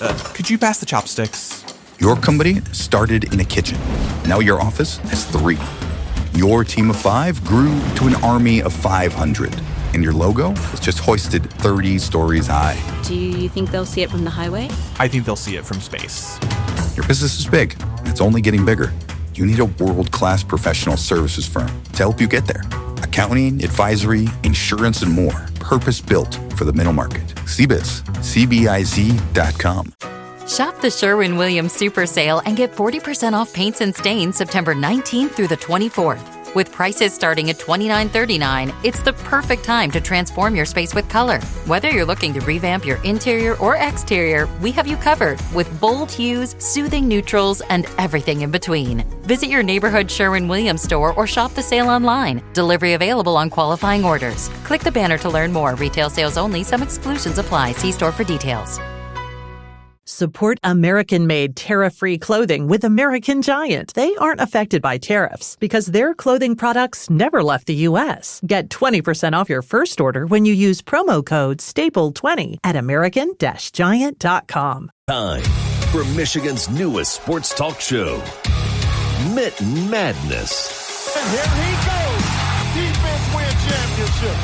Could you pass the chopsticks? Your company started in a kitchen. Now your office has 3. Your team of 5 grew to an army of 500. And your logo was just hoisted 30 stories high. Do you think they'll see it from the highway? I think they'll see it from space. Your business is big. It's only getting bigger. You need a world-class professional services firm to help you get there. Accounting, advisory, insurance, and more. Purpose-built for the middle market. CBiz. CBIZ.com. Shop the Sherwin-Williams Super Sale and get 40% off paints and stains September 19th through the 24th. With prices starting at $29.39, it's the perfect time to transform your space with color. Whether you're looking to revamp your interior or exterior, we have you covered with bold hues, soothing neutrals, and everything in between. Visit your neighborhood Sherwin-Williams store or shop the sale online. Delivery available on qualifying orders. Click the banner to learn more. Retail sales only. Some exclusions apply. See store for details. Support American-made tariff-free clothing with American Giant. They aren't affected by tariffs because their clothing products never left the U.S. Get 20% off your first order when you use promo code STAPLE20 at American-Giant.com. Time for Michigan's newest sports talk show, Mitten Madness. And here he goes. Defense win championship.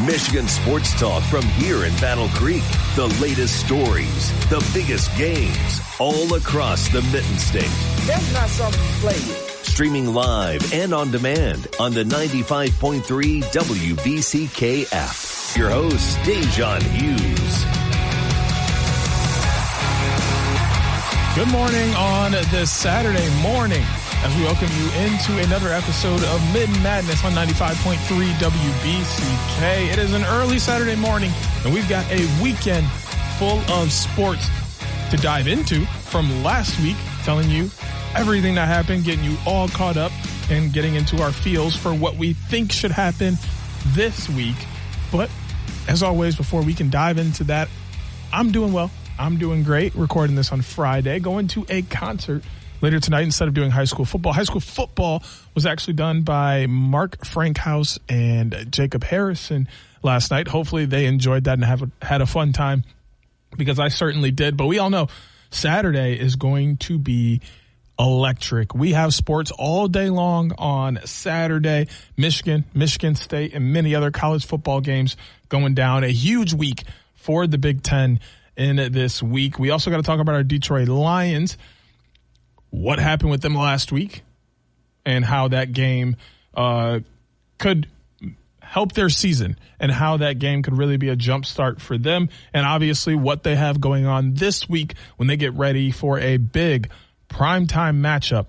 Michigan sports talk from here in Battle Creek. The latest stories, the biggest games, all across the Mitten State. That's not something to play with. Streaming live and on demand on the 95.3 WBCK app. Your host, Da'Jzon Hughes. Good morning on this Saturday morning as we welcome you into another episode of Mitten Madness on 95.3 WBCK. It is an early Saturday morning, and we've got a weekend full of sports to dive into from last week, telling you everything that happened, getting you all caught up, and getting into our feels for what we think should happen this week. But as always, before we can dive into that, I'm doing well. I'm doing great. Recording this on Friday, going to a concert later tonight instead of doing high school football. High school football was actually done by Mark Frankhouse and Jacob Harrison last night. Hopefully they enjoyed that and had a fun time, because I certainly did. But we all know Saturday is going to be electric. We have sports all day long on Saturday. Michigan State, and many other college football games going down. A huge week for the Big Ten in this week. We also got to talk about our Detroit Lions, what happened with them last week, and how that game could help their season, and how that game could really be a jump start for them, and obviously what they have going on this week when they get ready for a big primetime matchup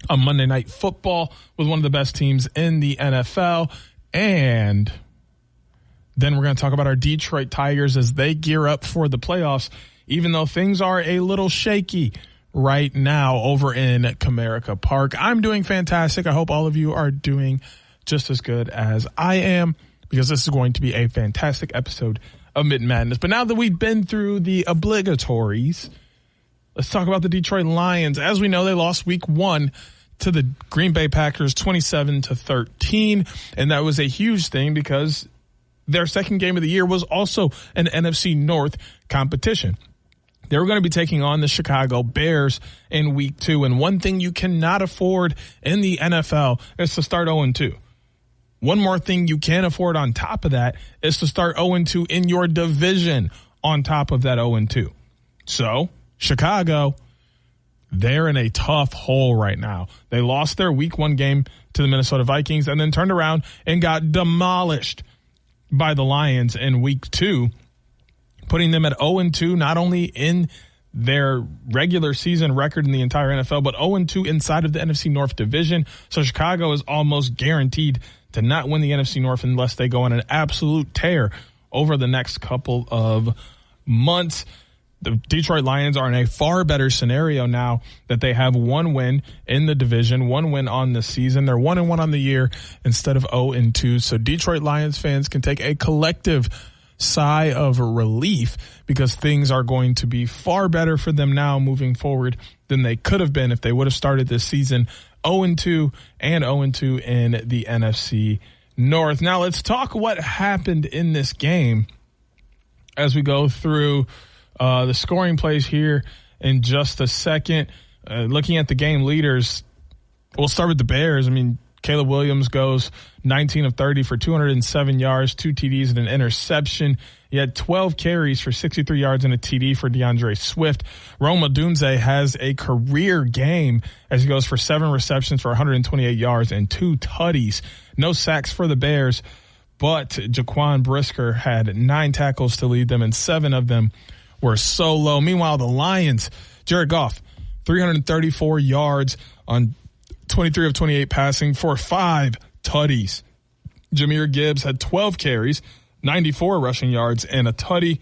on Monday Night Football with one of the best teams in the NFL. And then we're going to talk about our Detroit Tigers as they gear up for the playoffs, even though things are a little shaky right now over in Comerica Park. I'm doing fantastic. I hope all of you are doing just as good as I am, because this is going to be a fantastic episode of Mitten Madness. But now that we've been through the obligatories, let's talk about the Detroit Lions. As we know, they lost week 1 to the Green Bay Packers 27-13, and that was a huge thing because their second game of the year was also an NFC North competition. They were going to be taking on the Chicago Bears in week 2. And one thing you cannot afford in the NFL is to start 0-2. One more thing you can't afford on top of that is to start 0-2 in your division on top of that 0-2. So Chicago, they're in a tough hole right now. They lost their week 1 game to the Minnesota Vikings and then turned around and got demolished by the Lions in week 2, putting them at 0-2, not only in their regular season record in the entire NFL, but 0-2 inside of the NFC North division. So Chicago is almost guaranteed to not win the NFC North unless they go on an absolute tear over the next couple of months. The Detroit Lions are in a far better scenario now that they have 1 win in the division, 1 win on the season. They're 1-1 on the year instead of 0-2. So Detroit Lions fans can take a collective sigh of relief, because things are going to be far better for them now moving forward than they could have been if they would have started this season 0-2 and 0-2 in the NFC North. Now let's talk what happened in this game as we go through The scoring plays here in just a second. Looking at the game leaders, we'll start with the Bears. I mean, Caleb Williams goes 19 of 30 for 207 yards, 2 TDs and an interception. He had 12 carries for 63 yards and a TD for DeAndre Swift. Rome Odunze has a career game as he goes for 7 receptions for 128 yards and 2 tutties. No sacks for the Bears, but Jaquan Brisker had 9 tackles to lead them, and 7 of them were solo. Meanwhile, the Lions, Jared Goff, 334 yards on 23 of 28 passing for 5 tutties. Jahmyr Gibbs had 12 carries, 94 rushing yards, and a tutty.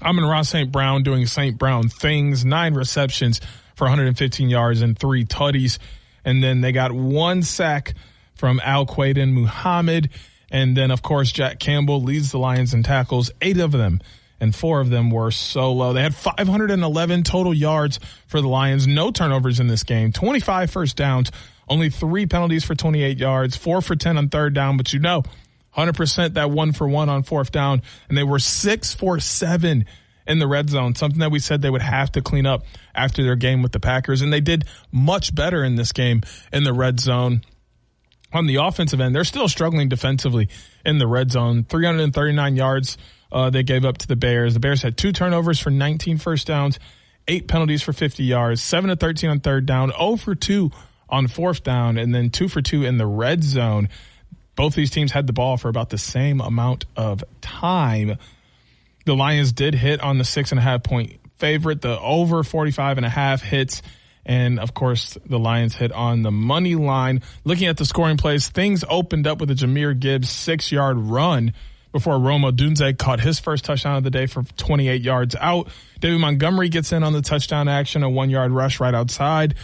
Amon-Ra St. Brown doing St. Brown things, 9 receptions for 115 yards and 3 tutties. And then they got 1 sack from Al-Quaiden Muhammad. And then, of course, Jack Campbell leads the Lions in tackles, 8 of them, and 4 of them were solo. They had 511 total yards for the Lions. No turnovers in this game, 25 first downs, only 3 penalties for 28 yards, 4 for 10 on third down. But 100% that 1 for 1 on fourth down. And they were 6 for 7 in the red zone, something that we said they would have to clean up after their game with the Packers. And they did much better in this game in the red zone. On the offensive end, they're still struggling defensively in the red zone. 339 yards they gave up to the Bears. The Bears had 2 turnovers for 19 first downs, 8 penalties for 50 yards, 7 of 13 on third down, 0 for 2 on fourth down, and then 2 for 2 in the red zone. Both these teams had the ball for about the same amount of time. The Lions did hit on the 6.5-point favorite. The over 45.5 hits. And, of course, the Lions hit on the money line. Looking at the scoring plays, things opened up with a Jahmyr Gibbs 6-yard run before Rome Odunze caught his first touchdown of the day for 28 yards out. David Montgomery gets in on the touchdown action, a 1-yard rush right outside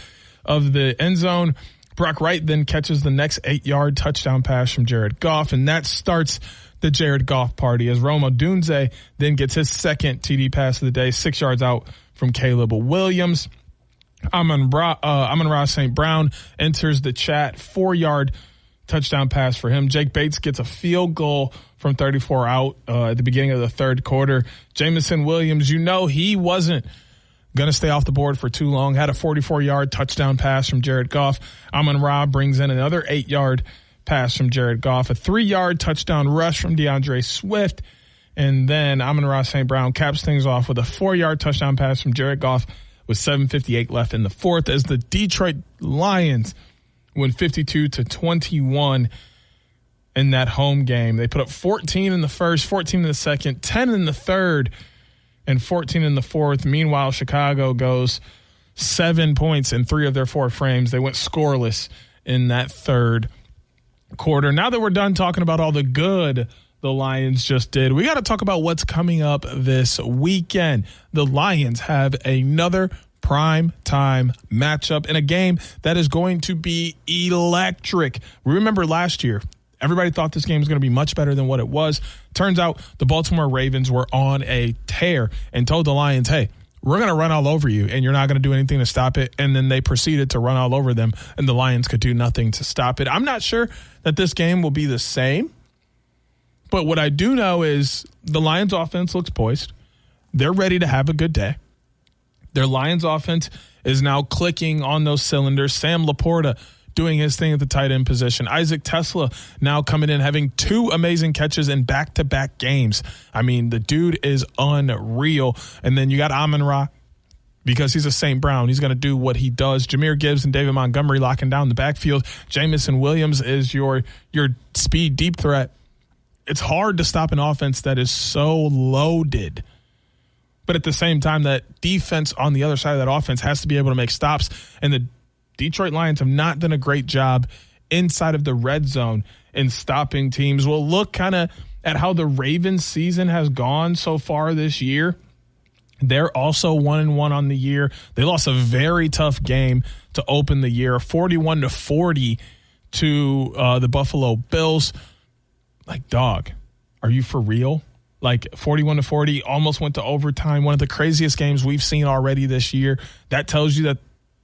of the end zone. Brock Wright then catches the next 8-yard touchdown pass from Jared Goff, and that starts the Jared Goff party as Rome Odunze then gets his second TD pass of the day, 6 yards out from Caleb Williams. Amon-Ra St. Brown enters the chat, 4-yard touchdown pass for him. Jake Bates gets a field goal from 34 out at the beginning of the third quarter. Jameson Williams, he wasn't going to stay off the board for too long. Had a 44-yard touchdown pass from Jared Goff. Amon-Ra brings in another 8-yard pass from Jared Goff. A 3-yard touchdown rush from DeAndre Swift. And then Amon-Ra St. Brown caps things off with a 4-yard touchdown pass from Jared Goff with 7:58 left in the fourth as the Detroit Lions win 52-21 in that home game. They put up 14 in the first, 14 in the second, 10 in the third, and 14 in the fourth. Meanwhile, Chicago goes 7 points in 3 of their 4 frames. They went scoreless in that third quarter. Now that we're done talking about all the good the Lions just did, we got to talk about what's coming up this weekend. The Lions have another prime time matchup in a game that is going to be electric. Remember last year, everybody thought this game was going to be much better than what it was. Turns out the Baltimore Ravens were on a tear and told the Lions, hey, we're going to run all over you, and you're not going to do anything to stop it. And then they proceeded to run all over them, and the Lions could do nothing to stop it. I'm not sure that this game will be the same, but what I do know is the Lions offense looks poised. They're ready to have a good day. Their Lions offense is now clicking on those cylinders. Sam Laporta doing his thing at the tight end position. Isaac Tesla now coming in, having 2 amazing catches in back-to-back games. I mean, the dude is unreal. And then you got Amon-Ra, because he's a St. Brown. He's going to do what he does. Jahmyr Gibbs and David Montgomery locking down the backfield. Jameson Williams is your speed deep threat. It's hard to stop an offense that is so loaded. But at the same time, that defense on the other side of that offense has to be able to make stops. And the Detroit Lions have not done a great job inside of the red zone in stopping teams. We'll look kind of at how the Ravens season has gone so far this year. They're also 1-1 on the year. They lost a very tough game to open the year, 41-40 to the Buffalo Bills. Like, dog, are you for real? Like 41-40, almost went to overtime. One of the craziest games we've seen already this year. That tells you that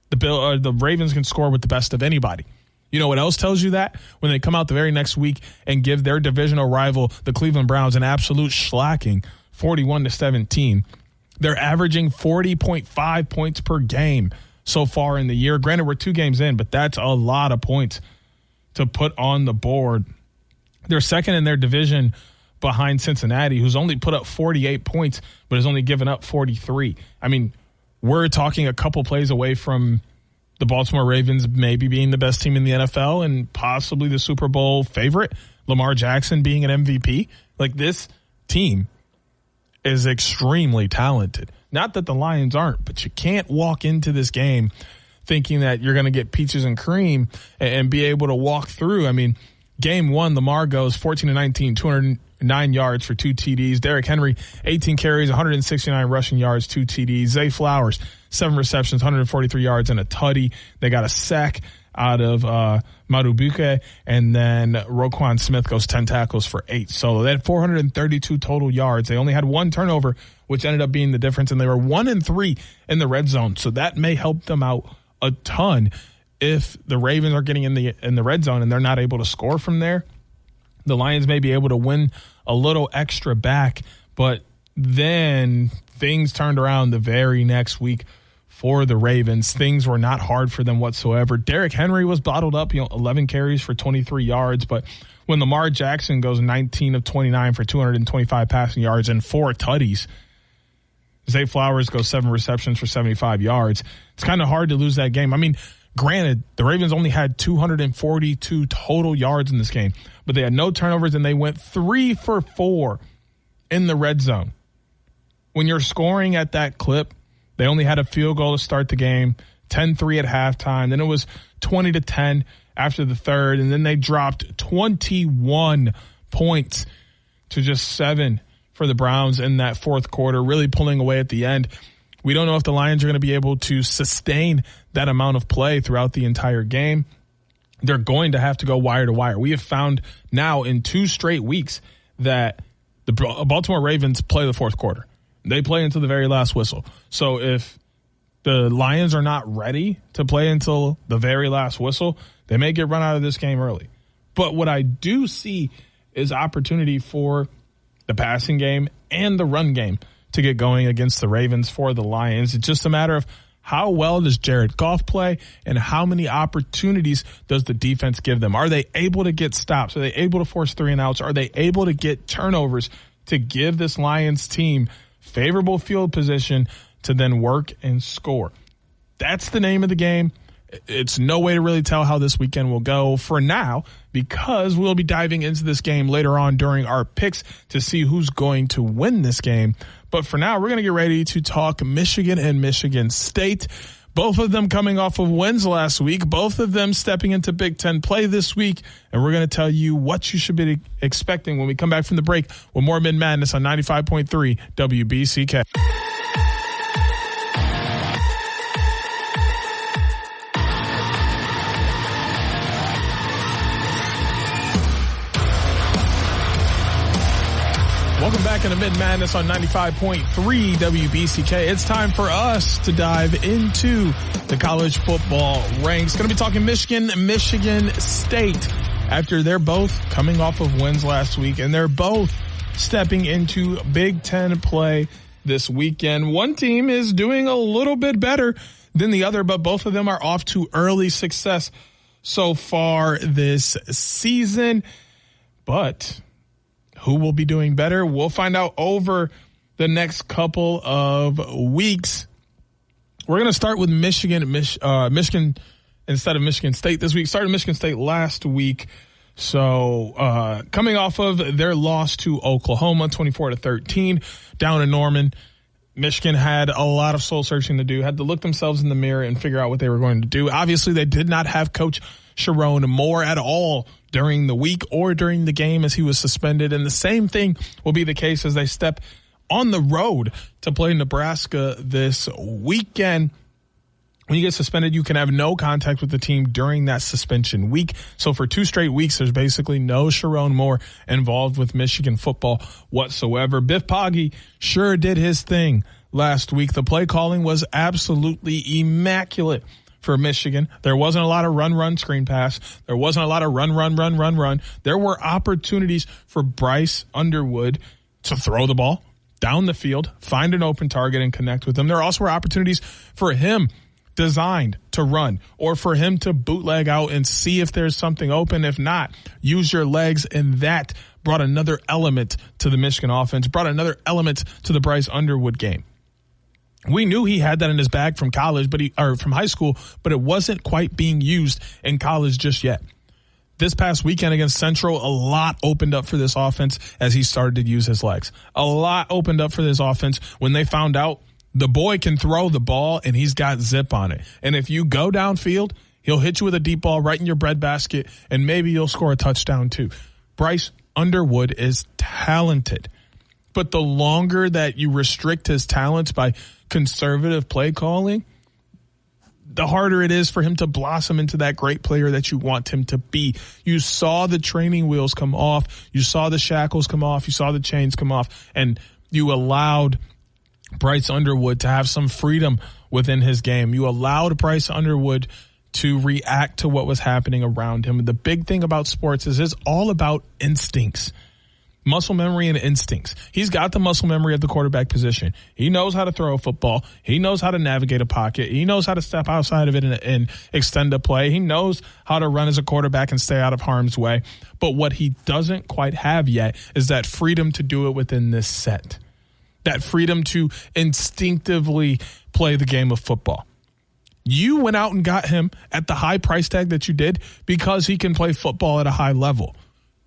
the Ravens can score with the best of anybody. You know what else tells you that? When they come out the very next week and give their divisional rival, the Cleveland Browns, an absolute shellacking, 41-17. They're averaging 40.5 points per game so far in the year. Granted, we're 2 games in, but that's a lot of points to put on the board. They're second in their division behind Cincinnati, who's only put up 48 points, but has only given up 43. I mean, we're talking a couple plays away from the Baltimore Ravens maybe being the best team in the NFL and possibly the Super Bowl favorite, Lamar Jackson being an MVP. Like, this team is extremely talented. Not that the Lions aren't, but you can't walk into this game thinking that you're going to get peaches and cream and be able to walk through. I mean, game 1, Lamar goes 14-19, 209 yards for 2 TDs. Derrick Henry, 18 carries, 169 rushing yards, 2 TDs. Zay Flowers, 7 receptions, 143 yards, and a tutty. They got a sack out of Madubuike, and then Roquan Smith goes 10 tackles for 8. So they had 432 total yards. They only had 1 turnover, which ended up being the difference, and they were 1-3 in the red zone. So that may help them out a ton if the Ravens are getting in the red zone and they're not able to score from there. The Lions may be able to win a little extra back, but then things turned around the very next week for the Ravens. Things were not hard for them whatsoever. Derrick Henry was bottled up, 11 carries for 23 yards, but when Lamar Jackson goes 19 of 29 for 225 passing yards and 4 tutties, Zay Flowers goes 7 receptions for 75 yards. It's kind of hard to lose that game. I mean, granted, the Ravens only had 242 total yards in this game, but they had no turnovers and they went 3 for 4 in the red zone. When you're scoring at that clip, they only had a field goal to start the game, 10-3 at halftime. Then it was 20-10 after the third, and then they dropped 21 points to just 7 for the Browns in that fourth quarter, really pulling away at the end. We don't know if the Lions are going to be able to sustain that amount of play throughout the entire game. They're going to have to go wire to wire. We have found now in 2 straight weeks that the Baltimore Ravens play the fourth quarter. They play until the very last whistle. So if the Lions are not ready to play until the very last whistle, they may get run out of this game early. But what I do see is opportunity for the passing game and the run game to get going against the Ravens for the Lions. It's just a matter of how well does Jared Goff play and how many opportunities does the defense give them? Are they able to get stops? Are they able to force 3 and outs? Are they able to get turnovers to give this Lions team favorable field position to then work and score? That's the name of the game. It's no way to really tell how this weekend will go for now, because we'll be diving into this game later on during our picks to see who's going to win this game. But for now, we're going to get ready to talk Michigan and Michigan State. Both of them coming off of wins last week, both of them stepping into Big Ten play this week. And we're going to tell you what you should be expecting when we come back from the break with more Mitten Madness on 95.3 WBCK. Welcome back into Mitten Madness on 95.3 WBCK. It's time for us to dive into the college football ranks. Going to be talking Michigan State after they're both coming off of wins last week, and they're both stepping into Big Ten play this weekend. One team is doing a little bit better than the other, but both of them are off to early success so far this season. But who will be doing better? We'll find out over the next couple of weeks. We're going to start with Michigan instead of Michigan State this week. Started Michigan State last week. So coming off of their loss to Oklahoma, 24-13, down in Norman, Michigan had a lot of soul searching to do, had to look themselves in the mirror and figure out what they were going to do. Obviously, they did not have Coach Sharon Moore at all during the week or during the game, as he was suspended. And the same thing will be the case as they step on the road to play Nebraska this weekend. When you get suspended, you can have no contact with the team during that suspension week. So for 2 straight weeks, there's basically no Sharon Moore involved with Michigan football whatsoever. Biff Poggi sure did his thing last week. The play calling was absolutely immaculate for Michigan. There wasn't a lot of run, screen pass. There wasn't a lot of run. There were opportunities for Bryce Underwood to throw the ball, down the field, find an open target, and connect with them. There also were opportunities for him designed to run or for him to bootleg out and see if there's something open. If not, use your legs, and that brought another element to the Michigan offense, brought another element to the Bryce Underwood game. We knew he had that in his bag from college, or from high school, but it wasn't quite being used in college just yet. This past weekend against Central, a lot opened up for this offense as he started to use his legs. A lot opened up for this offense when they found out the boy can throw the ball and he's got zip on it. And if you go downfield, he'll hit you with a deep ball right in your breadbasket, and maybe you'll score a touchdown too. Bryce Underwood is talented. But the longer that you restrict his talents by conservative play calling, the harder it is for him to blossom into that great player that you want him to be. You saw the training wheels come off. You saw the shackles come off. You saw the chains come off. And you allowed Bryce Underwood to have some freedom within his game. You allowed Bryce Underwood to react to what was happening around him. The big thing about sports is it's all about instincts. Muscle memory and instincts. He's got the muscle memory of the quarterback position. He knows how to throw a football. He knows how to navigate a pocket. He knows how to step outside of it and extend a play. He knows how to run as a quarterback and stay out of harm's way. But what he doesn't quite have yet is that freedom to do it within this set. That freedom to instinctively play the game of football. You went out and got him at the high price tag that you did because he can play football at a high level.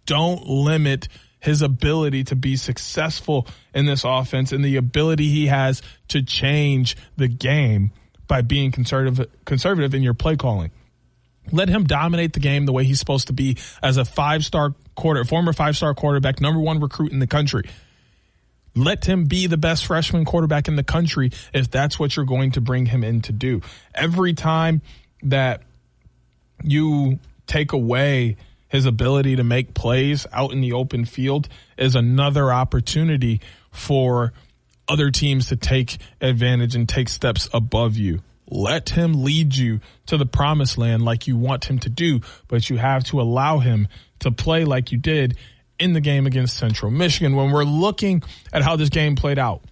Don't limit his ability to be successful in this offense and the ability he has to change the game by being conservative in your play calling. Let him dominate the game the way he's supposed to be as a former five-star quarterback, number one recruit in the country. Let him be the best freshman quarterback in the country if that's what you're going to bring him in to do. Every time that you take away his ability to make plays out in the open field is another opportunity for other teams to take advantage and take steps above you. Let him lead you to the promised land like you want him to do, but you have to allow him to play like you did in the game against Central Michigan. When we're looking at how this game played out,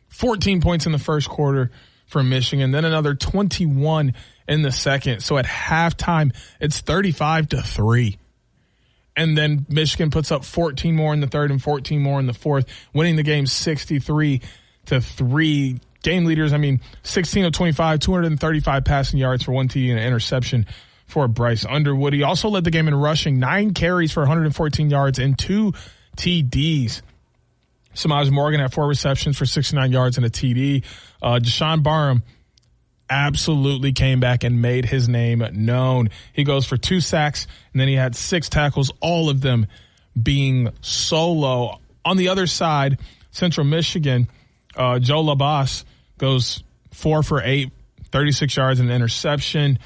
14 points in the first quarter for Michigan, then another 21 in the second. So at halftime, it's 35-3. And then Michigan puts up 14 more in the third and 14 more in the fourth, winning the game 63-3. Game leaders, 16 of 25, 235 passing yards for one TD and an interception for Bryce Underwood. He also led the game in rushing, 9 carries for 114 yards and 2 TDs. Samaj Morgan had 4 receptions for 69 yards and a TD. Deshaun Barham absolutely came back and made his name known. He goes for 2 sacks, and then he had 6 tackles, all of them being solo. On the other side, Central Michigan, Joe Labas goes 4 for 8, 36 yards and an interception.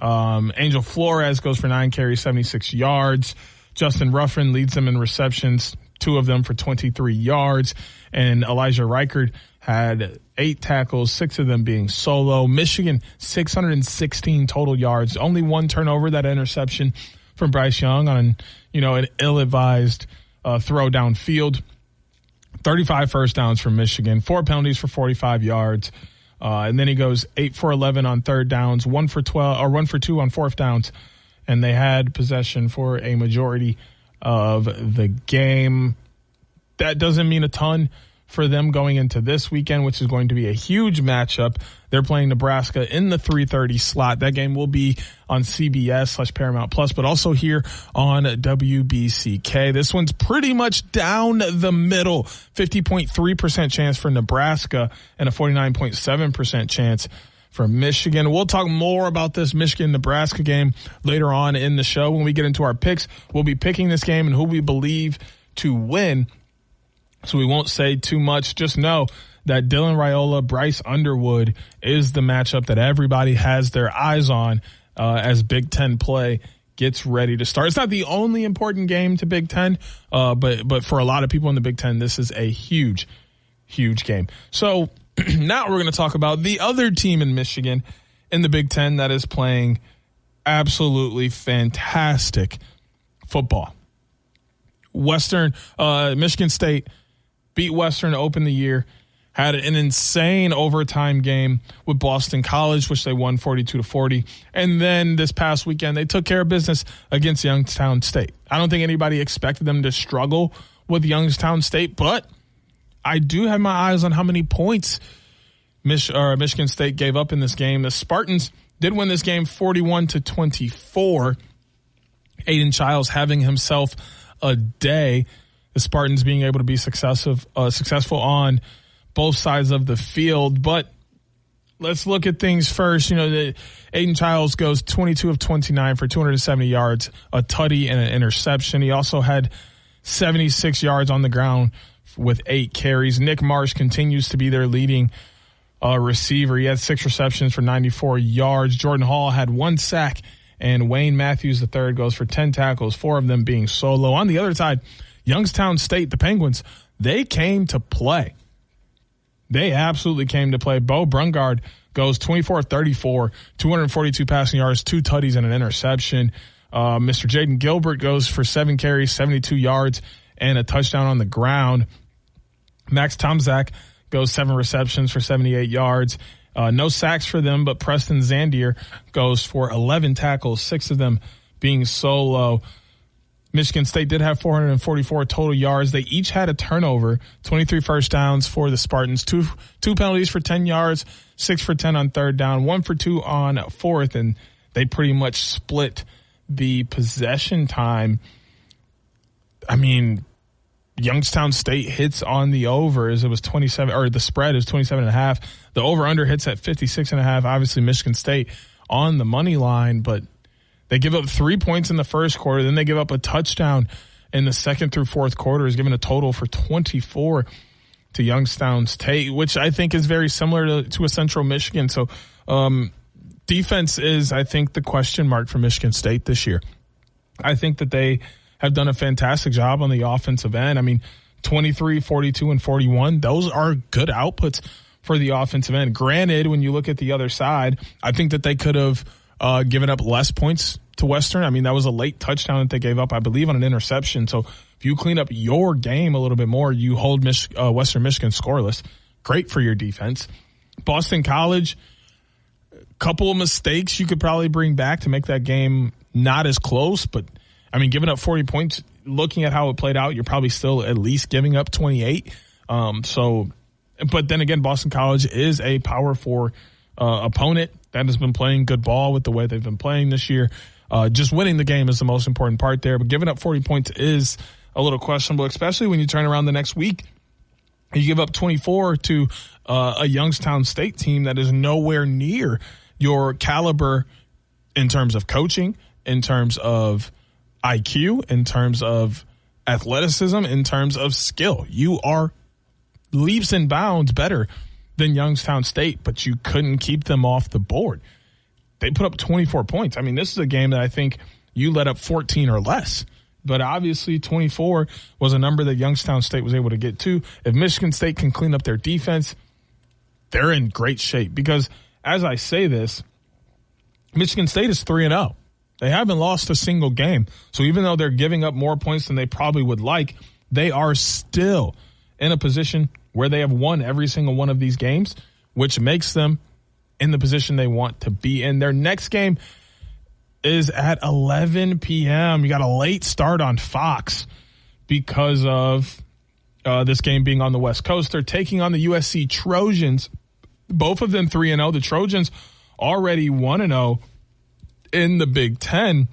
Angel Flores goes for 9 carries, 76 yards. Justin Ruffin leads them in receptions, 2 of them for 23 yards. And Elijah Reichard had 8 tackles, 6 of them being solo. Michigan, 616 total yards. Only 1 turnover, that interception from Bryce Young on, an ill-advised throw downfield. 35 first downs for Michigan, 4 penalties for 45 yards. And then he goes 8 for 11 on third downs, 1 for 2 on fourth downs. And they had possession for a majority of the game. That doesn't mean a ton for them going into this weekend, which is going to be a huge matchup. They're playing Nebraska in the 3:30 slot. That game will be on CBS/Paramount Plus, but also here on WBCK. This one's pretty much down the middle. 50.3% chance for Nebraska and a 49.7% chance for Michigan. We'll talk more about this Michigan-Nebraska game later on in the show. When we get into our picks, we'll be picking this game and who we believe to win. So we won't say too much. Just know that Dylan Raiola, Bryce Underwood is the matchup that everybody has their eyes on as Big Ten play gets ready to start. It's not the only important game to Big Ten, but for a lot of people in the Big Ten, this is a huge, huge game. So now we're going to talk about the other team in Michigan in the Big Ten that is playing absolutely fantastic football. Michigan State beat Western to open the year, had an insane overtime game with Boston College, which they won 42-40. And then this past weekend, they took care of business against Youngstown State. I don't think anybody expected them to struggle with Youngstown State, but I do have my eyes on how many points Michigan State gave up in this game. The Spartans did win this game 41-24. Aiden Childs having himself a day. The Spartans being able to be successful on both sides of the field. But let's look at things first. Aiden Childs goes 22 of 29 for 270 yards, a tutty and an interception. He also had 76 yards on the ground with 8 carries. Nick Marsh continues to be their leading receiver. He had 6 receptions for 94 yards. Jordan Hall had 1 sack, and Wayne Matthews III goes for 10 tackles, 4 of them being solo. On the other side, Youngstown State, the Penguins, they came to play. They absolutely came to play. Bo Brungard goes 24 of 34, 242 passing yards, 2 tutties, and an interception. Mr. Jaden Gilbert goes for 7 carries, 72 yards, and a touchdown on the ground. Max Tomczak goes 7 receptions for 78 yards. No sacks for them, but Preston Zandier goes for 11 tackles, 6 of them being solo. Michigan State did have 444 total yards. They each had a turnover, 23 first downs for the Spartans, two penalties for 10 yards, 6 for 10 on third down, 1 for 2 on fourth, and they pretty much split the possession time. I mean, Youngstown State hits on the over as it was 27, or the spread is 27.5. The over-under hits at 56.5. Obviously, Michigan State on the money line, but they give up 3 points in the first quarter. Then they give up a touchdown in the second through fourth quarter, is given a total for 24 to Youngstown State, which I think is very similar to a Central Michigan. So defense is, I think, the question mark for Michigan State this year. I think that they have done a fantastic job on the offensive end. I mean, 23, 42, and 41, those are good outputs for the offensive end. Granted, when you look at the other side, I think that they could have given up less points to Western. I mean, that was a late touchdown that they gave up, I believe, on an interception. So if you clean up your game a little bit more, you hold Western Michigan scoreless. Great for your defense. Boston College, couple of mistakes you could probably bring back to make that game not as close. But, I mean, giving up 40 points, looking at how it played out, you're probably still at least giving up 28. But then again, Boston College is a Power 4 opponent that has been playing good ball with the way they've been playing this year. Just winning the game is the most important part there. But giving up 40 points is a little questionable, especially when you turn around the next week and you give up 24 to a Youngstown State team that is nowhere near your caliber in terms of coaching, in terms of IQ, in terms of athleticism, in terms of skill. You are leaps and bounds better than Youngstown State, but you couldn't keep them off the board. They put up 24 points. I mean, this is a game that I think you let up 14 or less. But obviously 24 was a number that Youngstown State was able to get to. If Michigan State can clean up their defense, they're in great shape. Because as I say this, Michigan State is 3-0. They haven't lost a single game. So even though they're giving up more points than they probably would like, they are still in a position where they have won every single one of these games, which makes them in the position they want to be in. Their next game is at 11 p.m. You got a late start on Fox because of this game being on the West Coast. They're taking on the USC Trojans, both of them 3-0. The Trojans already 1-0 in the Big Ten.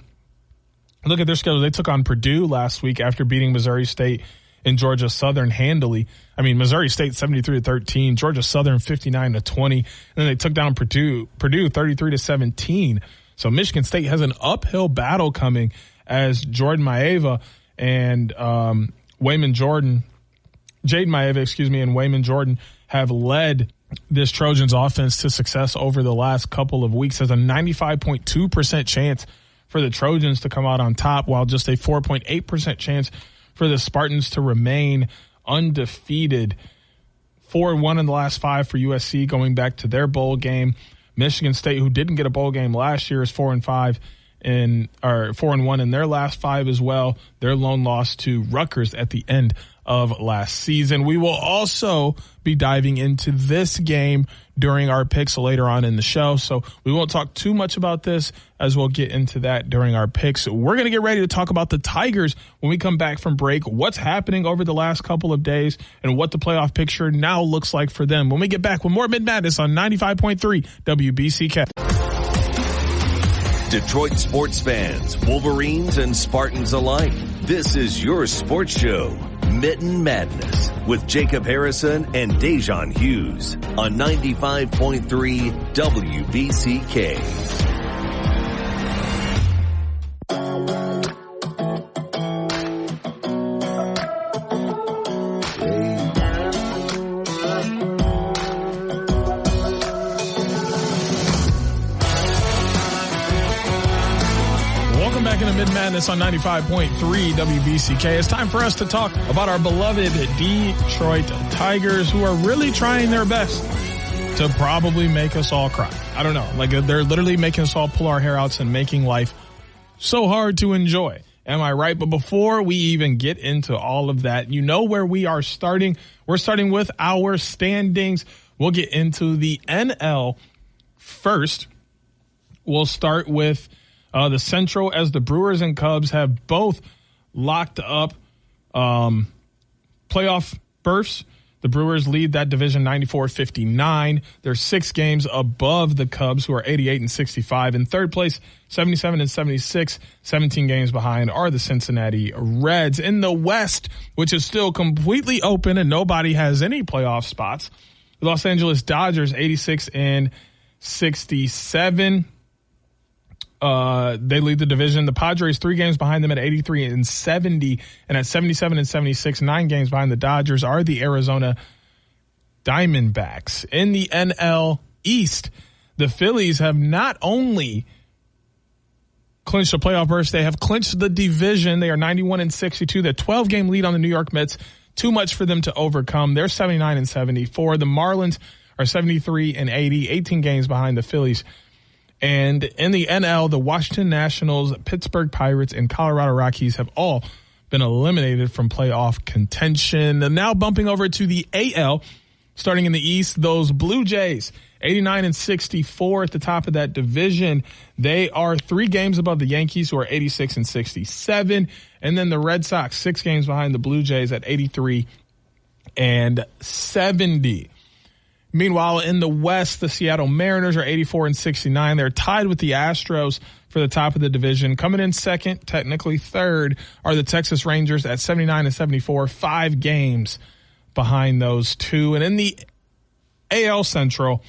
Look at their schedule. They took on Purdue last week after beating Missouri State and Georgia Southern handily. I mean, Missouri State 73-13, Georgia Southern 59-20, and then they took down Purdue 33-17. So Michigan State has an uphill battle coming as Jaden Maeva and Wayman Jordan have led this Trojans offense to success over the last couple of weeks. There's a 95.2% chance for the Trojans to come out on top, while just a 4.8% chance for the Spartans to remain undefeated. 4-1 in the last 5 for USC going back to their bowl game. Michigan State, who didn't get a bowl game last year, is 4-1 in their last 5 as well. Their lone loss to Rutgers at the end of last season. We will also be diving into this game during our picks later on in the show, so we won't talk too much about this as we'll get into that during our picks. We're going to get ready to talk about the Tigers when we come back from break, what's happening over the last couple of days, and what the playoff picture now looks like for them. When we get back with more Mitten Madness on 95.3 WBCK. Detroit sports fans, Wolverines and Spartans alike, this is your sports show, Mitten Madness, with Jacob Harrison and Da'Jzon Hughes on 95.3 WBCK. Mitten Madness on 95.3 WBCK. It's time for us to talk about our beloved Detroit Tigers, who are really trying their best to probably make us all cry. I don't know. Like, they're literally making us all pull our hair out and making life so hard to enjoy. Am I right? But before we even get into all of that, you know where we are starting. We're starting with our standings. We'll get into the NL first. We'll start with the Central, as the Brewers and Cubs have both locked up playoff berths. The Brewers lead that division 94-59. They're 6 games above the Cubs, who are 88 and 65. In third place, 77 and 76, 17 games behind are the Cincinnati Reds. In the West, which is still completely open and nobody has any playoff spots, the Los Angeles Dodgers 86 and 67. They lead the division. The Padres 3 games behind them at 83 and 70, and at 77 and 76, 9 games behind the Dodgers are the Arizona Diamondbacks. In the NL East, the Phillies have not only clinched a playoff berth, they have clinched the division. They are 91 and 62. The 12-game lead on the New York Mets, too much for them to overcome. They're 79 and 74. The Marlins are 73 and 80, 18 games behind the Phillies. And in the NL, the Washington Nationals, Pittsburgh Pirates, and Colorado Rockies have all been eliminated from playoff contention. And now bumping over to the AL, starting in the East, those Blue Jays, 89 and 64 at the top of that division. They are 3 games above the Yankees, who are 86 and 67. And then the Red Sox, 6 games behind the Blue Jays at 83 and 70. Meanwhile, in the West, the Seattle Mariners are 84 and 69. They're tied with the Astros for the top of the division. Coming in second, technically third, are the Texas Rangers at 79 and 74, 5 games behind those two. And in the AL Central,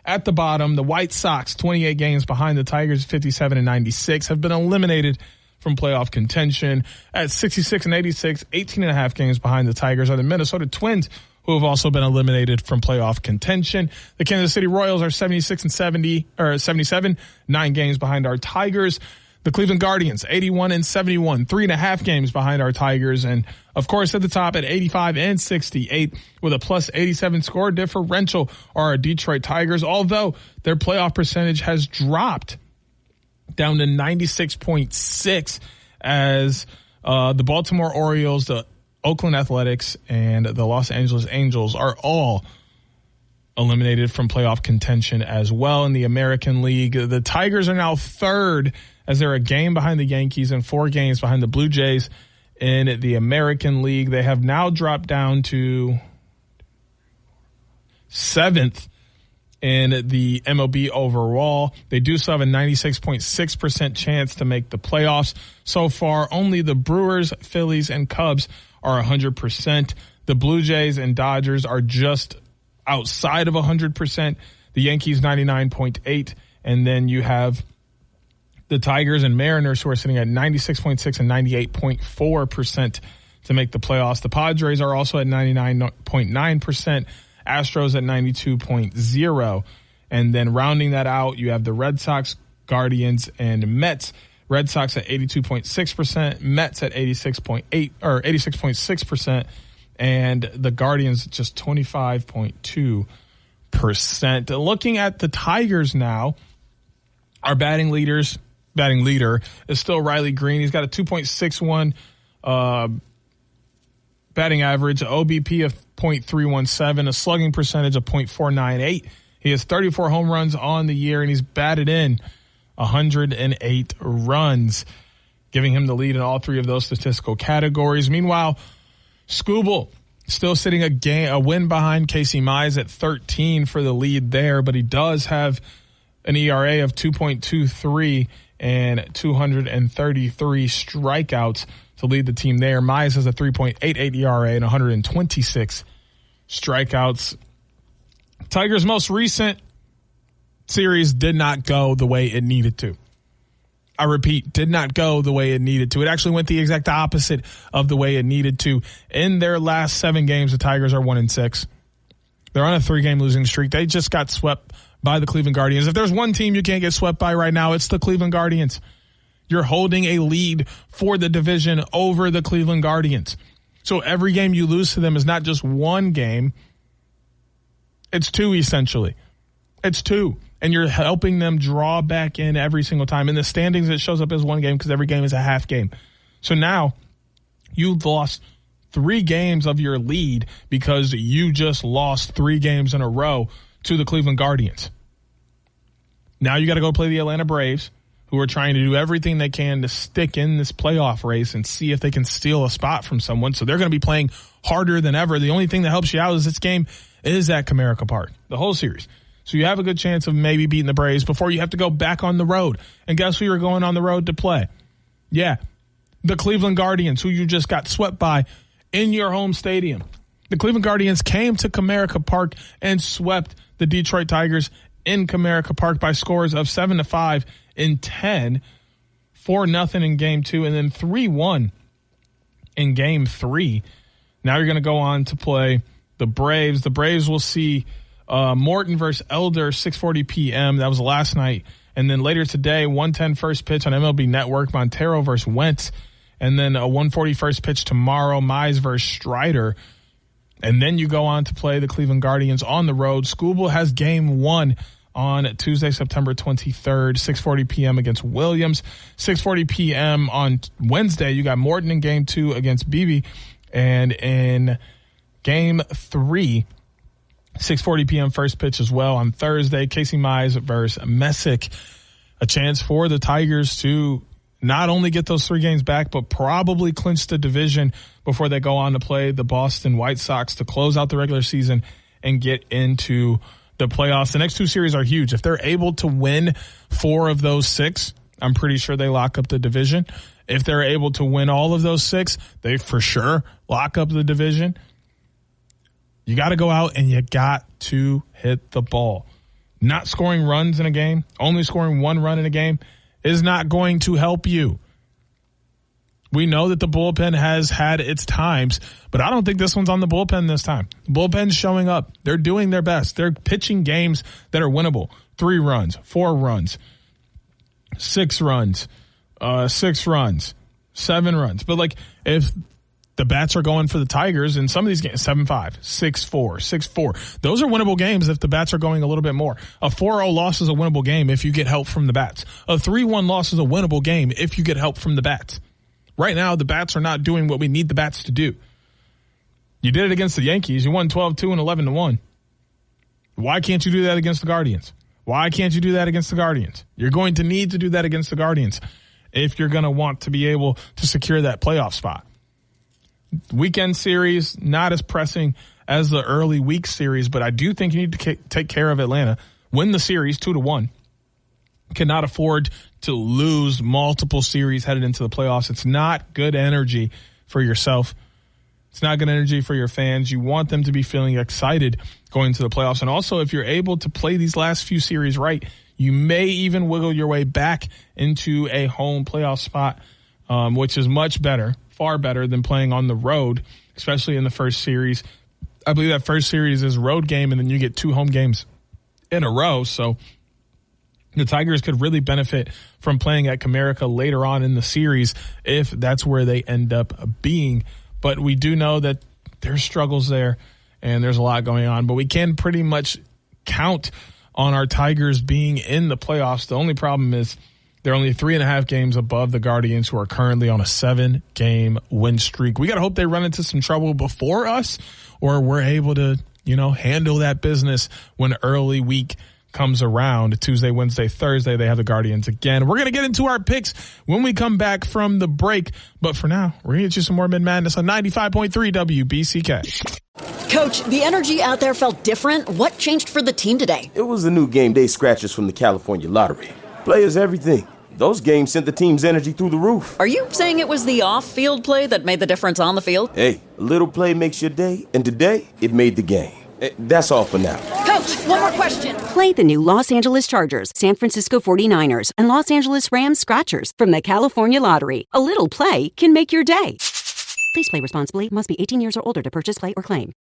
at the bottom, the White Sox, 28 games behind the Tigers, 57 and 96, have been eliminated from playoff contention. At 66 and 86, 18 and a half games behind the Tigers are the Minnesota Twins, who have also been eliminated from playoff contention. The Kansas City Royals are 76 and 77, 9 games behind our Tigers. The Cleveland Guardians, 81 and 71, 3.5 games behind our Tigers. And, of course, at the top at 85 and 68 with a plus 87 score differential are our Detroit Tigers, although their playoff percentage has dropped down to 96.6 as the Baltimore Orioles, the Oakland Athletics, and the Los Angeles Angels are all eliminated from playoff contention as well. In the American League, the Tigers are now third as they're a game behind the Yankees and 4 games behind the Blue Jays. In the American League, they have now dropped down to 7th in the MLB overall. They do still have a 96.6% chance to make the playoffs. So far, only the Brewers, Phillies, and Cubs are 100%. The Blue Jays and Dodgers are just outside of 100%. The Yankees 99.8, and then you have the Tigers and Mariners, who are sitting at 96.6 and 98.4% to make the playoffs. The Padres are also at 99.9%. Astros at 92.0%. And then rounding that out, you have the Red Sox, Guardians, and Mets. Red Sox at 82.6%, Mets at 86.6%, and the Guardians just 25.2%. Looking at the Tigers now, our batting leader is still Riley Green. He's got a 2.61 batting average, OBP of .317, a slugging percentage of .498. He has 34 home runs on the year, and he's batted in 108 runs, giving him the lead in all three of those statistical categories. Meanwhile, Skubal still sitting a win behind Casey Mize at 13 for the lead there, but he does have an ERA of 2.23 and 233 strikeouts to lead the team there. Mize has a 3.88 ERA and 126 strikeouts. Tigers' most recent series did not go the way it needed to. I repeat, did not go the way it needed to. It actually went the exact opposite of the way it needed to. In their last 7 games, the Tigers are 1-6. They're on a 3-game losing streak. They just got swept by the Cleveland Guardians. If there's one team you can't get swept by right now, it's the Cleveland Guardians. You're holding a lead for the division over the Cleveland Guardians. So every game you lose to them is not just one game. It's 2, essentially. It's 2. And you're helping them draw back in every single time. In the standings, it shows up as one game because every game is a half game. So now you've lost 3 games of your lead because you just lost 3 games in a row to the Cleveland Guardians. Now you got to go play the Atlanta Braves, who are trying to do everything they can to stick in this playoff race and see if they can steal a spot from someone. So they're going to be playing harder than ever. The only thing that helps you out is this game is at Comerica Park, the whole series. So you have a good chance of maybe beating the Braves before you have to go back on the road. And guess who you're going on the road to play? Yeah, the Cleveland Guardians, who you just got swept by in your home stadium. The Cleveland Guardians came to Comerica Park and swept the Detroit Tigers in Comerica Park by scores of 7-5 in 10, 4-0 in Game 2, and then 3-1 in Game 3. Now you're going to go on to play the Braves. The Braves will see Morton versus Elder, 6:40 p.m. That was last night. And then later today, 1:10 first pitch on MLB Network, Montero versus Wentz. And then a 1:40 first pitch tomorrow, Mize versus Strider. And then you go on to play the Cleveland Guardians on the road. Skubal has Game 1 on Tuesday, September 23rd, 6:40 p.m. against Williams. 6:40 p.m. on Wednesday, you got Morton in Game 2 against Beebe. And in Game 3, 6:40 p.m. first pitch as well on Thursday, Casey Mize versus Messick. A chance for the Tigers to not only get those 3 games back, but probably clinch the division before they go on to play the Boston White Sox to close out the regular season and get into the playoffs. The next 2 series are huge. If they're able to win 4 of those 6, I'm pretty sure they lock up the division. If they're able to win all of those 6, they for sure lock up the division. You got to go out and you got to hit the ball. Not scoring runs in a game, only scoring 1 run in a game is not going to help you. We know that the bullpen has had its times, but I don't think this one's on the bullpen this time. The bullpen's showing up. They're doing their best. They're pitching games that are winnable. 3 runs, 4 runs, 6 runs, 6 runs, 7 runs. But like if the bats are going for the Tigers in some of these games, 7-5, 6-4, 6-4. Those are winnable games if the bats are going a little bit more. A 4-0 loss is a winnable game if you get help from the bats. A 3-1 loss is a winnable game if you get help from the bats. Right now, the bats are not doing what we need the bats to do. You did it against the Yankees. You won 12-2 and 11-1. Why can't you do that against the Guardians? Why can't you do that against the Guardians? You're going to need to do that against the Guardians if you're going to want to be able to secure that playoff spot. Weekend series, not as pressing as the early week series, but I do think you need to take care of Atlanta. Win the series 2-1. Cannot afford to lose multiple series headed into the playoffs. It's not good energy for yourself. It's not good energy for your fans. You want them to be feeling excited going to the playoffs. And also, if you're able to play these last few series right, you may even wiggle your way back into a home playoff spot, which is much better, far better than playing on the road, especially in the first series. I believe that first series is road game, and then you get 2 home games in a row. So the Tigers could really benefit from playing at Comerica later on in the series if that's where they end up being. But we do know that there's struggles there and there's a lot going on. But we can pretty much count on our Tigers being in the playoffs. The only problem is They're only 3.5 games above the Guardians, who are currently on a 7-game win streak. We got to hope they run into some trouble before us, or we're able to, handle that business when early week comes around. Tuesday, Wednesday, Thursday, they have the Guardians again. We're going to get into our picks when we come back from the break. But for now, we're going to get you some more Mitten Madness on 95.3 WBCK. Coach, the energy out there felt different. What changed for the team today? It was the new game day scratchers from the California Lottery. Players, everything. Those games sent the team's energy through the roof. Are you saying it was the off-field play that made the difference on the field? Hey, a little play makes your day, and today, it made the game. That's all for now. Coach, one more question. Play the new Los Angeles Chargers, San Francisco 49ers, and Los Angeles Rams Scratchers from the California Lottery. A little play can make your day. Please play responsibly. Must be 18 years or older to purchase, play, or claim.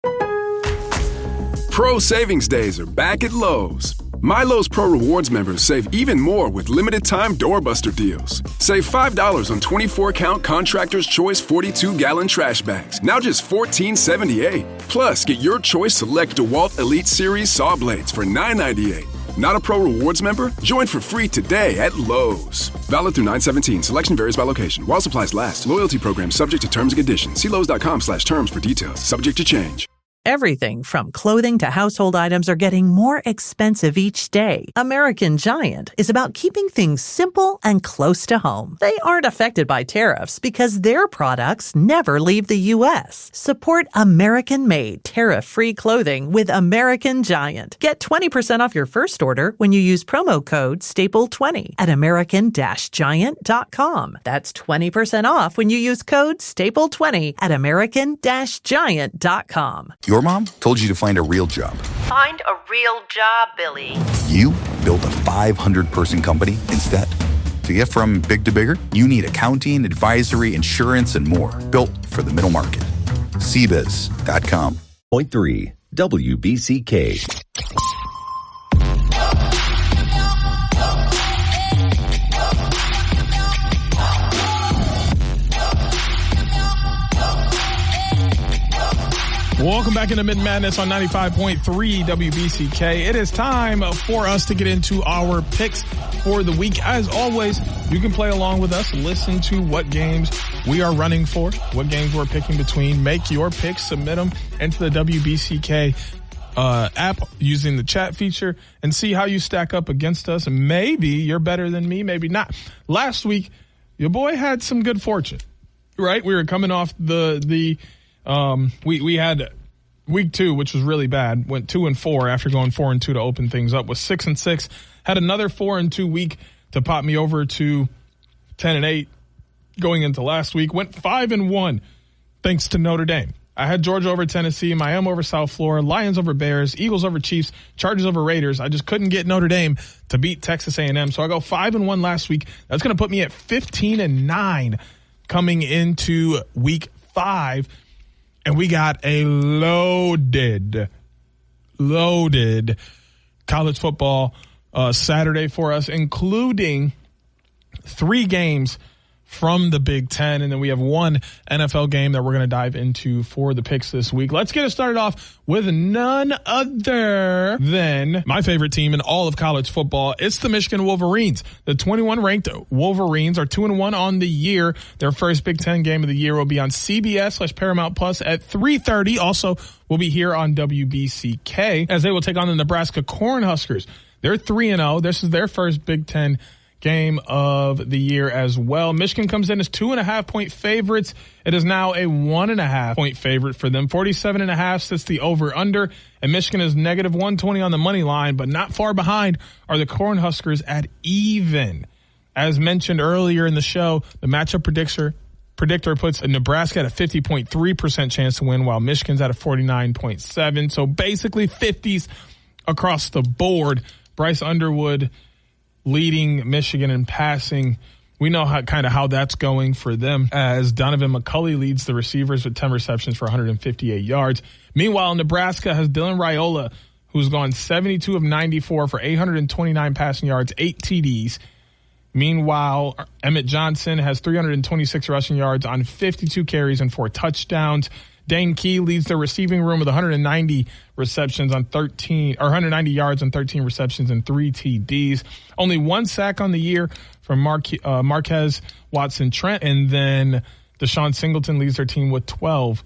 Pro Savings Days are back at Lowe's. My Lowe's Pro Rewards members save even more with limited-time doorbuster deals. Save $5 on 24-count Contractor's Choice 42-gallon trash bags, now just $14.78. Plus, get your choice select DeWalt Elite Series saw blades for $9.98. Not a Pro Rewards member? Join for free today at Lowe's. Valid through 9/17. Selection varies by location. While supplies last. Loyalty program subject to terms and conditions. See Lowe's.com/terms for details. Subject to change. Everything from clothing to household items are getting more expensive each day. American Giant is about keeping things simple and close to home. They aren't affected by tariffs because their products never leave the U.S. Support American-made, tariff-free clothing with American Giant. Get 20% off your first order when you use promo code STAPLE20 at American-Giant.com. That's 20% off when you use code STAPLE20 at American-Giant.com. Your mom told you to find a real job. Find a real job, Billy. You built a 500-person company instead. To get from big to bigger, you need accounting, advisory, insurance, and more. Built for the middle market. CBiz.com. 0.3 WBCK. Welcome back into Mitten Madness on 95.3 WBCK. It is time for us to get into our picks for the week. As always, you can play along with us, listen to what games we are running for, what games we're picking between. Make your picks, submit them into the WBCK app using the chat feature, and see how you stack up against us. And maybe you're better than me, maybe not. Last week, your boy had some good fortune, right? We were coming off we had week 2, which was really bad, went 2-4 after going 4-2 to open things up, was 6-6, had another 4-2 week to pop me over to 10-8 going into last week, went 5-1 thanks to Notre Dame. I had Georgia over Tennessee, Miami over South Florida, Lions over Bears, Eagles over Chiefs, Chargers over Raiders. I just couldn't get Notre Dame to beat Texas A&M, so I go 5-1 last week. That's going to put me at 15-9 coming into week 5. And we got a loaded college football Saturday for us, including 3 games from the Big Ten. And then we have 1 NFL game that we're going to dive into for the picks this week. Let's get it started off with none other than my favorite team in all of college football. It's the Michigan Wolverines. The 21-ranked Wolverines are 2-1 on the year. Their first Big Ten game of the year will be on CBS/Paramount Plus at 3:30. Also, we'll be here on WBCK as they will take on the Nebraska Cornhuskers. They're 3-0. This is their first Big Ten game of the year as well. Michigan comes in as 2.5-point favorites. It is now a 1.5-point favorite for them. 47.5 sits the over-under, and Michigan is -120 on the money line, but not far behind are the Cornhuskers at even. As mentioned earlier in the show, the matchup predictor puts Nebraska at a 50.3% chance to win, while Michigan's at a 49.7. So basically 50s across the board. Bryce Underwood leading Michigan in passing. We know how that's going for them, as Donovan McCulley leads the receivers with 10 receptions for 158 yards. Meanwhile, Nebraska has Dylan Raiola, who's gone 72 of 94 for 829 passing yards, 8 TDs. Meanwhile, Emmett Johnson has 326 rushing yards on 52 carries and 4 touchdowns. Dane Key leads the receiving room with 190 yards on 13 receptions and 3 TDs. Only 1 sack on the year from Marquez Watson-Trent, and then Deshaun Singleton leads their team with 12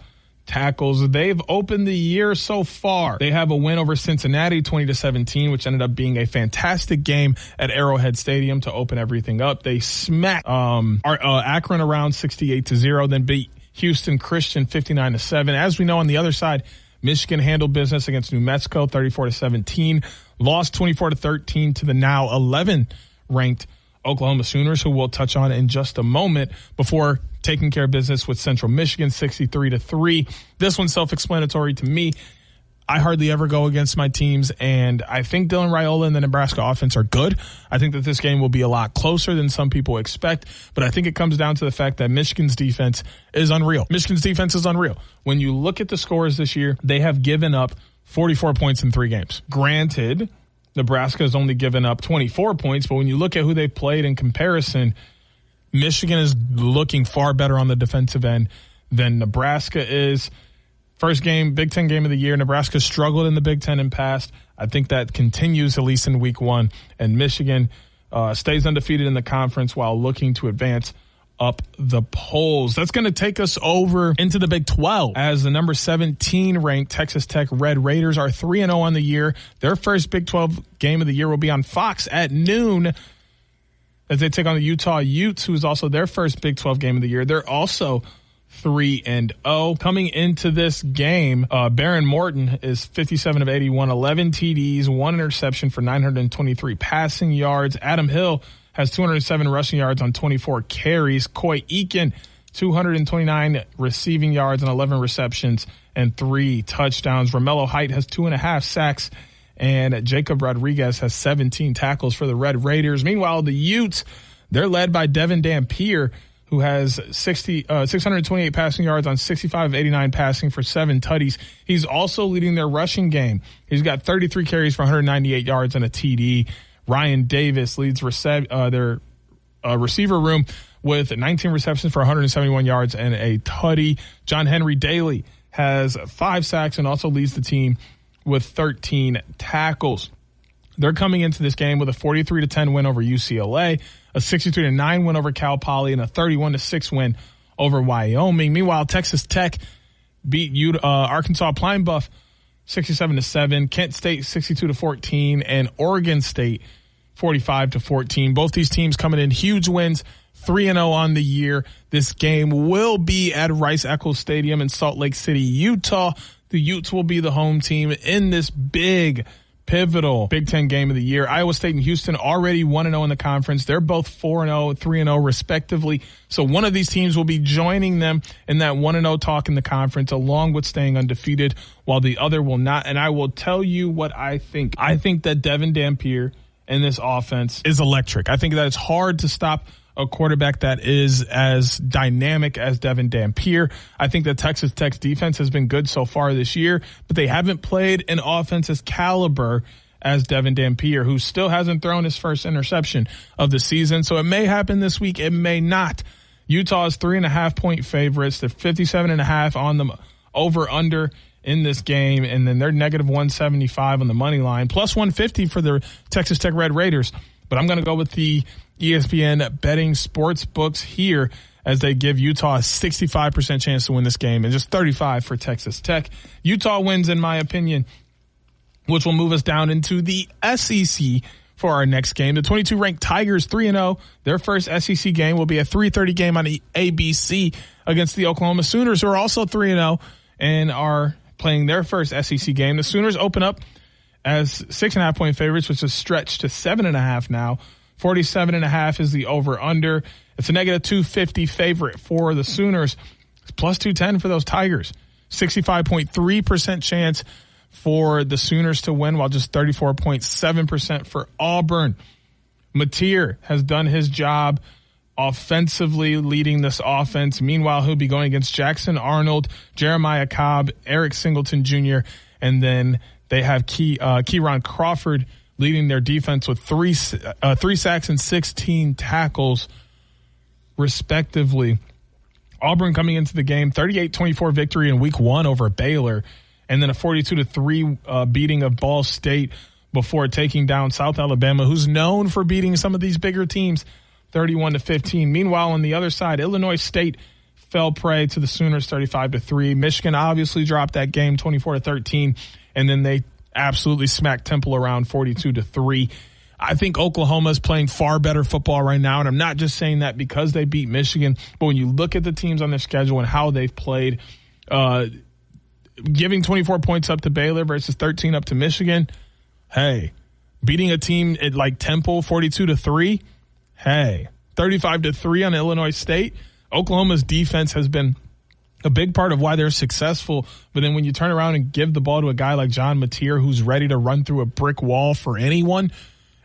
tackles. They've opened the year so far. They have a win over Cincinnati, 20-17, which ended up being a fantastic game at Arrowhead Stadium to open everything up. They smacked Akron around 68-0, then beat Houston Christian 59-7. As we know, on the other side, Michigan handled business against New Mexico 34-17, lost 24-13 to the now 11th-ranked Oklahoma Sooners, who we'll touch on in just a moment, before taking care of business with Central Michigan 63-3. This one's self-explanatory to me. I hardly ever go against my teams, and I think Dylan Raiola and the Nebraska offense are good. I think that this game will be a lot closer than some people expect, but I think it comes down to the fact that Michigan's defense is unreal. Michigan's defense is unreal. When you look at the scores this year, they have given up 44 points in 3 games. Granted, Nebraska has only given up 24 points, but when you look at who they've played in comparison, Michigan is looking far better on the defensive end than Nebraska is. First game, Big Ten game of the year. Nebraska struggled in the Big Ten in past. I think that continues at least in week 1. And Michigan stays undefeated in the conference while looking to advance up the polls. That's going to take us over into the Big 12 as the number 17 ranked Texas Tech Red Raiders are 3-0 on the year. Their first Big 12 game of the year will be on Fox at noon as they take on the Utah Utes, who is also their first Big 12 game of the year. They're also 3-0. Coming into this game, Baron Morton is 57 of 81, 11 TDs, 1 interception for 923 passing yards. Adam Hill has 207 rushing yards on 24 carries. Coy Eakin, 229 receiving yards and 11 receptions and 3 touchdowns. Romello Height has 2.5 sacks, and Jacob Rodriguez has 17 tackles for the Red Raiders. Meanwhile, the Utes, they're led by Devin Dampier, who has 628 passing yards on 65 of 89 passing for 7 tutties. He's also leading their rushing game. He's got 33 carries for 198 yards and a TD. Ryan Davis leads their receiver room with 19 receptions for 171 yards and a tutty. John Henry Daly has 5 sacks and also leads the team with 13 tackles. They're coming into this game with a 43-10 win over UCLA, a 63-9 win over Cal Poly, and a 31-6 win over Wyoming. Meanwhile, Texas Tech beat Arkansas Pine Bluff 67-7, Kent State 62-14, and Oregon State 45-14. Both these teams coming in huge wins, 3-0 on the year. This game will be at Rice-Eccles Stadium in Salt Lake City, Utah. The Utes will be the home team in this big, pivotal Big Ten game of the year. Iowa State and Houston already 1-0 in the conference. They're both 4-0, 3-0 respectively. So one of these teams will be joining them in that 1-0 talk in the conference, along with staying undefeated, while the other will not. And I will tell you what I think. I think that Devin Dampier in this offense is electric. I think that it's hard to stop a quarterback that is as dynamic as Devin Dampier. I think that Texas Tech's defense has been good so far this year, but they haven't played an offense as caliber as Devin Dampier, who still hasn't thrown his first interception of the season. So it may happen this week. It may not. Utah is 3.5-point favorites. They're 57.5 on the over-under in this game, and then they're negative 175 on the money line, plus 150 for the Texas Tech Red Raiders. But I'm going to go with the ESPN betting sports books here as they give Utah a 65% chance to win this game and just 35 for Texas Tech. Utah wins, in my opinion, which will move us down into the SEC for our next game. The 22-ranked Tigers 3-0. Their first SEC game will be a 3:30 game on the ABC against the Oklahoma Sooners, who are also 3-0 and are playing their first SEC game. The Sooners open up as 6.5-point favorites, which is stretched to 7.5 now. 47.5 is the over-under. It's a negative 250 favorite for the Sooners. It's plus 210 for those Tigers. 65.3% chance for the Sooners to win, while just 34.7% for Auburn. Mateer has done his job offensively leading this offense. Meanwhile, he'll be going against Jackson Arnold, Jeremiah Cobb, Eric Singleton Jr., and then they have Kieron Crawford leading their defense with three sacks and 16 tackles, respectively. Auburn coming into the game, 38-24 victory in week 1 over Baylor, and then a 42-3 beating of Ball State before taking down South Alabama, who's known for beating some of these bigger teams, 31-15. Meanwhile, on the other side, Illinois State fell prey to the Sooners 35-3. Michigan obviously dropped that game 24-13, and then they absolutely smacked Temple around 42-3. I think Oklahoma's playing far better football right now, and I'm not just saying that because they beat Michigan, but when you look at the teams on their schedule and how they've played, giving 24 points up to Baylor versus 13 up to Michigan, hey, beating a team at like Temple 42-3, hey, 35-3 on Illinois State. Oklahoma's defense has been a big part of why they're successful, but then when you turn around and give the ball to a guy like John Mateer who's ready to run through a brick wall for anyone,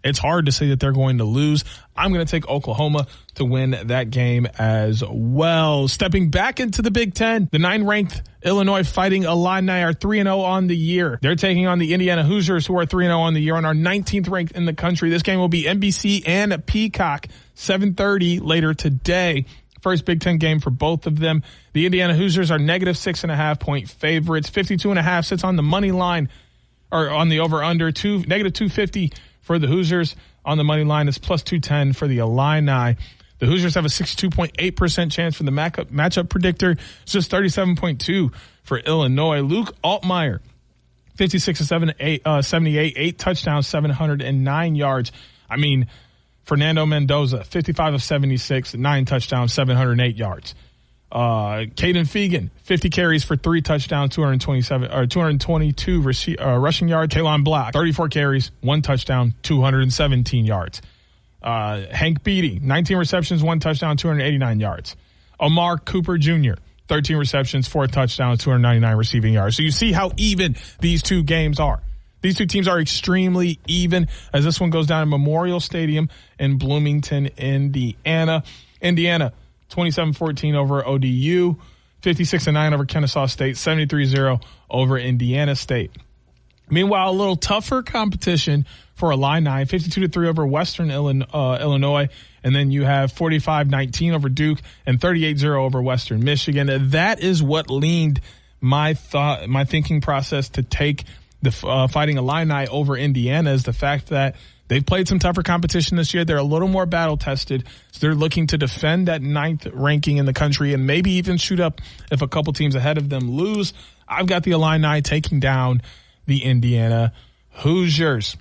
it's hard to say that they're going to lose. I'm going to take Oklahoma to win that game as well. Stepping back into the Big Ten, the 9th-ranked Illinois Fighting Illini are 3-0 on the year. They're taking on the Indiana Hoosiers, who are 3-0 on the year and are 19th ranked in the country. This game will be NBC and Peacock, 7:30 later today. First Big Ten game for both of them. The Indiana Hoosiers are negative 6.5 point favorites. 52.5 sits on the money line, or on the over-under. Negative 250 for the Hoosiers. On the money line is plus 210 for the Illini. The Hoosiers have a 62.8% chance for the matchup predictor. It's just 37.2 for Illinois. Luke Altmaier, 56-78, 8 touchdowns, 709 yards. I mean, Fernando Mendoza, 55 of 76, 9 touchdowns, 708 yards. Caden Fegan, 50 carries for 3 touchdowns, 222 rushing yards. Kalon Black, 34 carries, 1 touchdown, 217 yards. Hank Beatty, 19 receptions, 1 touchdown, 289 yards. Omar Cooper Jr., 13 receptions, 4 touchdowns, 299 receiving yards. So you see how even these two games are. These two teams are extremely even, as this one goes down at Memorial Stadium in Bloomington, Indiana. Indiana, 27-14 over ODU, 56-9 over Kennesaw State, 73-0 over Indiana State. Meanwhile, a little tougher competition for Illini, 52-3 over Western Illinois, and then you have 45-19 over Duke and 38-0 over Western Michigan. That is what leaned my thinking process to take the Fighting Illini over Indiana, is the fact that they've played some tougher competition this year. They're a little more battle-tested, so they're looking to defend that 9th ranking in the country and maybe even shoot up if a couple teams ahead of them lose. I've got the Illini taking down the Indiana Hoosiers.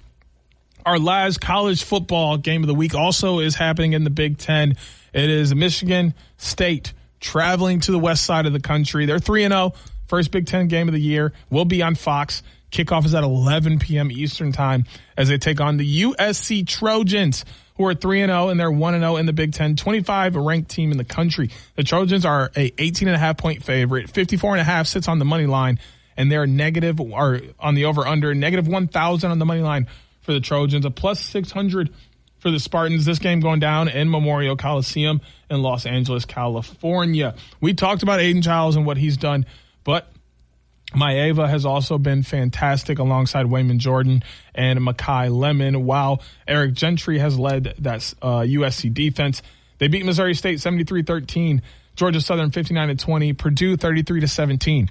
Our last college football game of the week also is happening in the Big Ten. It is Michigan State traveling to the west side of the country. They're 3-0. First Big Ten game of the year will be on Fox. Kickoff is at 11 p.m. Eastern time as they take on the USC Trojans, who are 3-0 and they're 1-0 in the Big Ten, 25 ranked team in the country. The Trojans are a 18.5 point favorite, 54.5 sits on the money line, and they're negative, or on the over-under, negative 1,000 on the money line for the Trojans, a plus 600 for the Spartans. This game going down in Memorial Coliseum in Los Angeles, California. We talked about Aiden Childs and what he's done, but Maeva has also been fantastic alongside Wayman Jordan and Makai Lemon, while Eric Gentry has led that USC defense. They beat Missouri State 73-13, Georgia Southern 59-20, Purdue 33-17.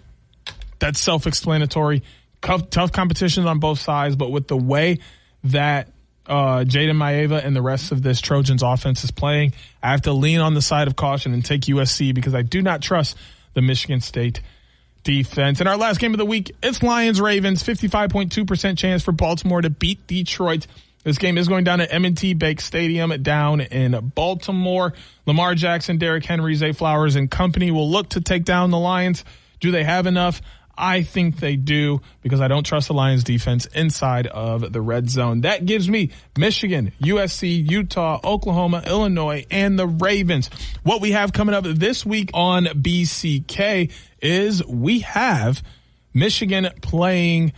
That's self-explanatory. Tough competition on both sides, but with the way that Jaden Maeva and the rest of this Trojans offense is playing, I have to lean on the side of caution and take USC because I do not trust the Michigan State defense. In our last game of the week, it's Lions-Ravens, 55.2% chance for Baltimore to beat Detroit. This game is going down at M&T Bank Stadium down in Baltimore. Lamar Jackson, Derrick Henry, Zay Flowers, and company will look to take down the Lions. Do they have enough? I think they do, because I don't trust the Lions defense inside of the red zone. That gives me Michigan, USC, Utah, Oklahoma, Illinois, and the Ravens. What we have coming up this week on BCK is we have Michigan playing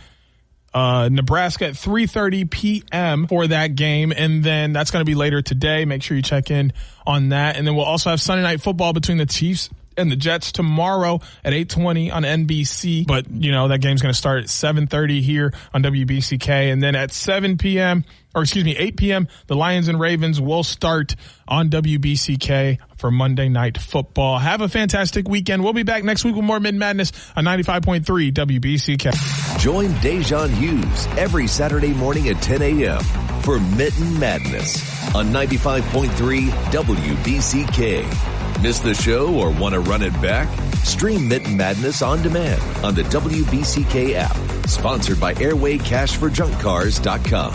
Nebraska at 3:30 p.m. for that game, and then that's going to be later today. Make sure you check in on that. And then we'll also have Sunday Night Football between the Chiefs and the Jets tomorrow at 8:20 on NBC. But, that game's going to start at 7:30 here on WBCK. And then at 8 p.m., the Lions and Ravens will start on WBCK for Monday Night Football. Have a fantastic weekend. We'll be back next week with more Mitten Madness on 95.3 WBCK. Join Da'Jzon Hughes every Saturday morning at 10 a.m. for Mitten Madness on 95.3 WBCK. Miss the show or want to run it back? Stream Mitten Madness on demand on the WBCK app. Sponsored by AirwayCashForJunkCars.com.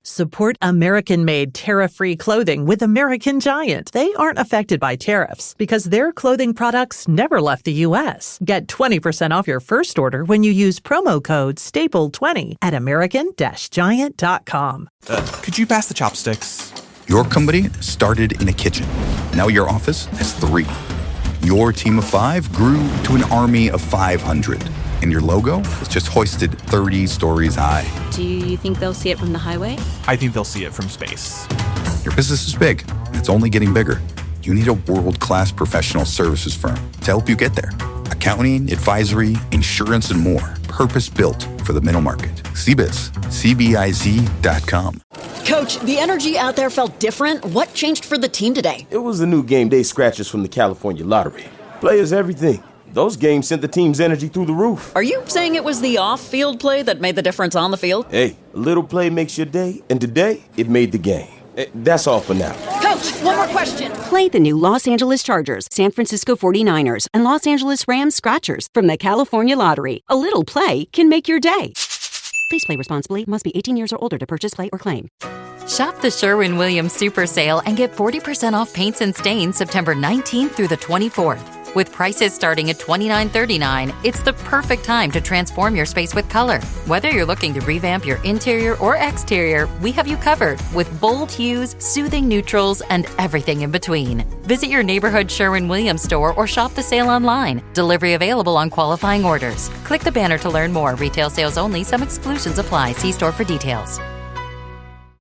Support American-made tariff-free clothing with American Giant. They aren't affected by tariffs because their clothing products never left the U.S. Get 20% off your first order when you use promo code STAPLE20 at American-Giant.com. Could you pass the chopsticks? Your company started in a kitchen. Now your office has 3. Your team of 5 grew to an army of 500. And your logo was just hoisted 30 stories high. Do you think they'll see it from the highway? I think they'll see it from space. Your business is big. It's only getting bigger. You need a world-class professional services firm to help you get there. Accounting, advisory, insurance, and more. Purpose-built for the middle market. CBiz. CBIZ.com. Coach, the energy out there felt different. What changed for the team today? It was the new game day scratchers from the California lottery. Players everything. Those games sent the team's energy through the roof. Are you saying it was the off-field play that made the difference on the field? Hey, a little play makes your day, and today, it made the game. That's all for now. Coach, one more question. Play the new Los Angeles Chargers, San Francisco 49ers, and Los Angeles Rams Scratchers from the California Lottery. A little play can make your day. Please play responsibly. Must be 18 years or older to purchase, play, or claim. Shop the Sherwin-Williams Super Sale and get 40% off paints and stains September 19th through the 24th. With prices starting at $29.39, it's the perfect time to transform your space with color. Whether you're looking to revamp your interior or exterior, we have you covered with bold hues, soothing neutrals, and everything in between. Visit your neighborhood Sherwin-Williams store or shop the sale online. Delivery available on qualifying orders. Click the banner to learn more. Retail sales only. Some exclusions apply. See store for details.